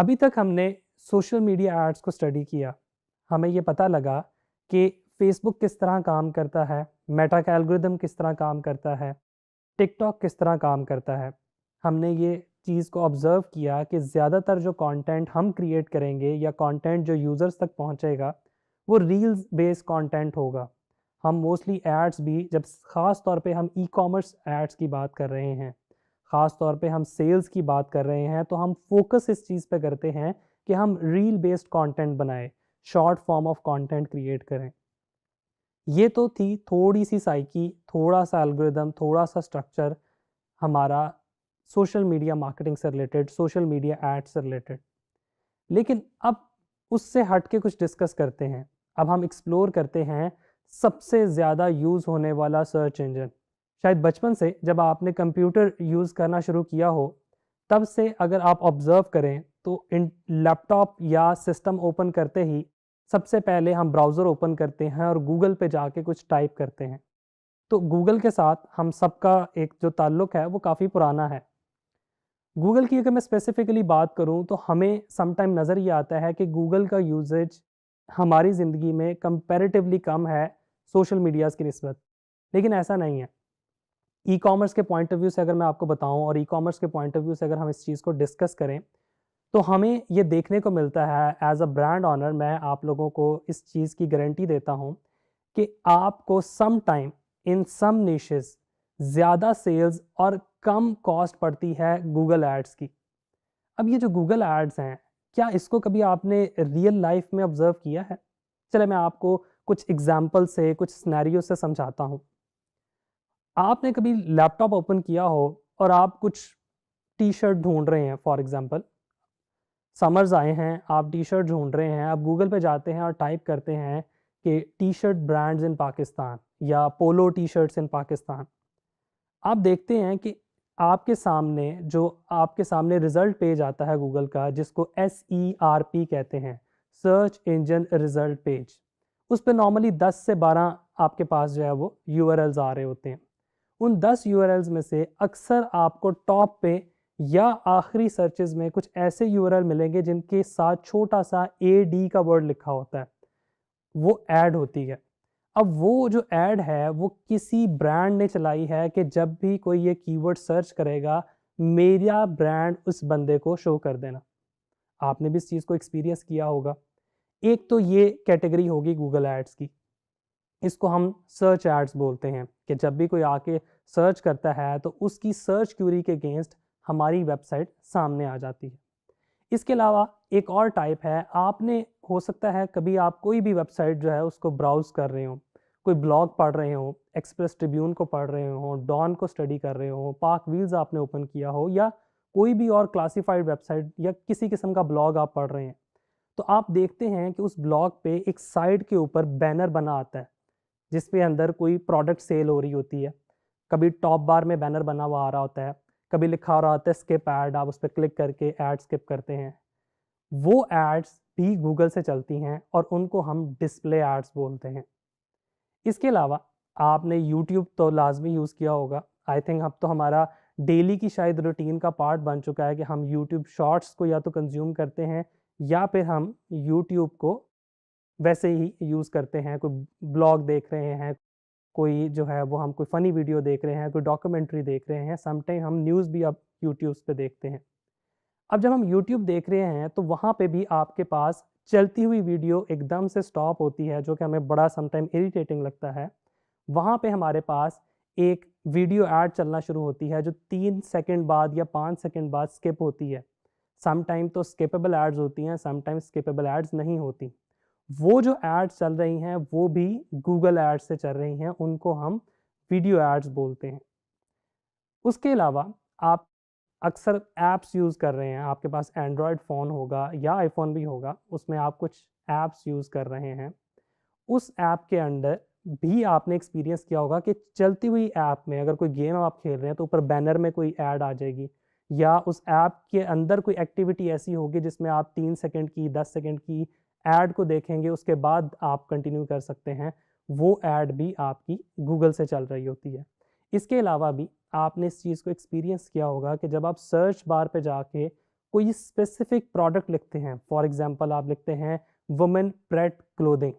अभी तक हमने सोशल मीडिया एड्स को स्टडी किया। हमें ये पता लगा कि फेसबुक किस तरह काम करता है, मेटा का एल्गोरिदम किस तरह काम करता है, टिकटॉक किस तरह काम करता है। हमने ये चीज़ को ऑब्ज़र्व किया कि ज़्यादातर जो कंटेंट हम क्रिएट करेंगे या कंटेंट जो यूज़र्स तक पहुंचेगा, वो रील्स बेस्ड कंटेंट होगा। हम मोस्टली एड्स भी जब ख़ास तौर पे हम ई-कॉमर्स एड्स की बात कर रहे हैं, ख़ास तौर पे हम सेल्स की बात कर रहे हैं, तो हम फोकस इस चीज़ पे करते हैं कि हम रील बेस्ड कंटेंट बनाएं, short form of content create करें। ये तो थी थोड़ी सी साइकी, थोड़ा सा एल्गोरिदम, थोड़ा सा स्ट्रक्चर हमारा सोशल मीडिया मार्केटिंग से रिलेटेड, सोशल मीडिया एड्स से रिलेटेड। लेकिन अब उससे हट के कुछ डिस्कस करते हैं। अब हम एक्सप्लोर करते हैं सबसे ज़्यादा यूज़ होने वाला सर्च इंजन। शायद बचपन से जब आपने कंप्यूटर यूज़ करना शुरू किया हो, तब से अगर आप ऑब्ज़र्व करें तो इन लैपटॉप या सिस्टम ओपन करते ही सबसे पहले हम ब्राउज़र ओपन करते हैं और गूगल पे जाके कुछ टाइप करते हैं। तो गूगल के साथ हम सबका एक जो ताल्लुक़ है वो काफ़ी पुराना है। गूगल की अगर मैं स्पेसिफ़िकली बात करूँ तो हमें सम टाइम नज़र ये आता है कि गूगल का यूसेज हमारी ज़िंदगी में कंपैरेटिवली कम है सोशल मीडियाज़ की निस्बत। लेकिन ऐसा नहीं है। ई-कॉमर्स के पॉइंट ऑफ व्यू से अगर मैं आपको बताऊँ और ई-कॉमर्स के पॉइंट ऑफ व्यू से अगर हम इस चीज़ को डिस्कस करें, तो हमें ये देखने को मिलता है एज़ अ ब्रांड ओनर मैं आप लोगों को इस चीज़ की गारंटी देता हूँ कि आपको some time in some niches ज़्यादा सेल्स और कम कॉस्ट पड़ती है गूगल एड्स की। अब ये जो गूगल एड्स हैं, क्या इसको कभी आपने रियल लाइफ़ में ऑब्ज़र्व किया है? चलिए मैं आपको कुछ एग्ज़ाम्पल से, कुछ सिनेरियो से समझाता हूँ। आपने कभी लैपटॉप ओपन किया हो और आप कुछ टी-शर्ट ढूँढ रहे हैं फॉर एग्ज़ाम्पल, समर्स आए हैं, आप टी-शर्ट ढूँढ रहे हैं, आप गूगल पे जाते हैं और टाइप करते हैं कि टी-शर्ट ब्रांड्स इन पाकिस्तान या पोलो टी-शर्ट्स इन पाकिस्तान। आप देखते हैं कि आपके सामने रिज़ल्ट पेज आता है गूगल का जिसको SERP कहते हैं, सर्च इंजन रिज़ल्ट पेज। उस पे नॉर्मली 10 से 12 आपके पास जो है वो यूआरएल्स आ रहे होते हैं। उन 10 यूआरएल्स में से अक्सर आपको टॉप पे या आखिरी सर्चेज़ में कुछ ऐसे यूआरएल मिलेंगे जिनके साथ छोटा-सा AD का वर्ड लिखा होता है, वो ऐड होती है। अब वो जो ऐड है वो किसी ब्रांड ने चलाई है कि जब भी कोई ये कीवर्ड सर्च करेगा, मेरा ब्रांड उस बंदे को शो कर देना। आपने भी इस चीज़ को एक्सपीरियंस किया होगा। एक तो ये कैटेगरी होगी गूगल एड्स की। इसको हम सर्च एड्स बोलते हैं कि जब भी कोई आके सर्च करता है तो उसकी सर्च क्वेरी के अगेंस्ट हमारी वेबसाइट सामने आ जाती है। इसके अलावा एक और टाइप है, आपने हो सकता है कभी आप कोई भी वेबसाइट जो है उसको ब्राउज़ कर रहे हो, कोई ब्लॉग पढ़ रहे हो, एक्सप्रेस ट्रिब्यून को पढ़ रहे हो, डॉन को स्टडी कर रहे हो, पाक व्हील्स आपने ओपन किया हो या कोई भी और क्लासिफाइड वेबसाइट या किसी किस्म का ब्लॉग आप पढ़ रहे हैं। तो आप देखते हैं कि उस ब्लॉग पे एक साइड के ऊपर बैनर बना आता है, जिसपे अंदर कोई प्रोडक्ट सेल हो रही होती है। कभी टॉप बार में बैनर बना हुआ आ रहा होता है, कभी लिखा हो रहा होता है स्किप ऐड, आप उस पे क्लिक करके ऐड स्किप करते हैं। वो एड्स भी गूगल से चलती हैं और उनको हम डिस्प्ले एड्स बोलते हैं। इसके अलावा आपने यूट्यूब तो लाज़मी यूज़ किया होगा। आई थिंक अब तो हमारा डेली की शायद रूटीन का पार्ट बन चुका है कि हम यूट्यूब शॉर्ट्स को या तो कंज़्यूम करते हैं या फिर हम यूट्यूब को वैसे ही यूज़ करते हैं। कोई ब्लॉग देख रहे हैं, कोई जो है वो हम कोई फ़नी वीडियो देख रहे हैं, कोई डॉक्यूमेंट्री देख रहे हैं, सम टाइम हम न्यूज़ भी अब यूट्यूब्स पे देखते हैं। अब जब हम यूट्यूब देख रहे हैं तो वहाँ पे भी आपके पास चलती हुई वीडियो एकदम से स्टॉप होती है जो कि हमें बड़ा सम टाइम इरिटेटिंग लगता है। वहाँ पे हमारे पास एक वीडियो ऐड चलना शुरू होती है जो 3 सेकंड बाद या 5 सेकंड बाद स्किप होती है। सम टाइम तो स्किपेबल एड्स होती हैं, सम टाइम स्किपेबल एड्स नहीं होती। वो जो एड्स चल रही हैं वो भी गूगल एड्स से चल रही हैं, उनको हम वीडियो एड्स बोलते हैं। उसके अलावा आप अक्सर ऐप्स यूज़ कर रहे हैं, आपके पास एंड्रॉयड फ़ोन होगा या आईफ़ोन भी होगा, उसमें आप कुछ ऐप्स यूज़ कर रहे हैं। उस ऐप के अंडर भी आपने एक्सपीरियंस किया होगा कि चलती हुई ऐप में अगर कोई गेम आप खेल रहे हैं तो ऊपर बैनर में कोई ऐड आ जाएगी या उस ऐप के अंदर कोई एक्टिविटी ऐसी होगी जिसमें आप 3 सेकंड की, 10 सेकंड की ऐड को देखेंगे, उसके बाद आप कंटिन्यू कर सकते हैं। वो ऐड भी आपकी गूगल से चल रही होती है। इसके अलावा भी आपने इस चीज़ को एक्सपीरियंस किया होगा कि जब आप सर्च बार पे जाके कोई स्पेसिफिक प्रोडक्ट लिखते हैं, फॉर एग्जांपल आप लिखते हैं वुमेन प्रेट क्लोथिंग,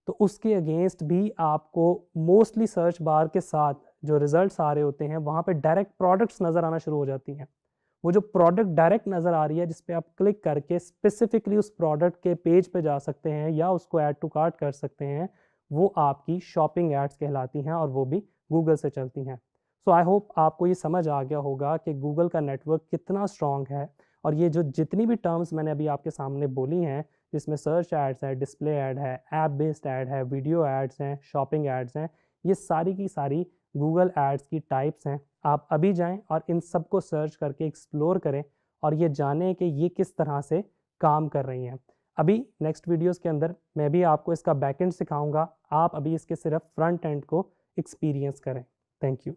तो उसके अगेंस्ट भी आपको मोस्टली सर्च बार के साथ जो रिजल्ट्स आ रहे होते हैं वहाँ पे डायरेक्ट प्रोडक्ट्स नज़र आना शुरू हो जाती हैं। वो जो प्रोडक्ट डायरेक्ट नज़र आ रही है जिस पे आप क्लिक करके स्पेसिफिकली उस प्रोडक्ट के पेज पे जा सकते हैं या उसको ऐड टू कार्ट कर सकते हैं, वो आपकी शॉपिंग एड्स कहलाती हैं और वो भी गूगल से चलती हैं। सो आई होप आपको ये समझ आ गया होगा कि गूगल का नेटवर्क कितना स्ट्रॉन्ग है, और ये जो जितनी भी टर्म्स मैंने अभी आपके सामने बोली हैं, जिसमें सर्च एड्स है, डिस्प्ले ऐड है, ऐप बेस्ड ऐड है, वीडियो एड्स हैं, शॉपिंग एड्स हैं, ये सारी की सारी गूगल एड्स की टाइप्स हैं। आप अभी जाएं और इन सब को सर्च करके एक्सप्लोर करें और ये जानें कि ये किस तरह से काम कर रही हैं। अभी नेक्स्ट वीडियोस के अंदर मैं भी आपको इसका बैकएंड सिखाऊंगा, आप अभी इसके सिर्फ फ्रंट एंड को एक्सपीरियंस करें। Thank you.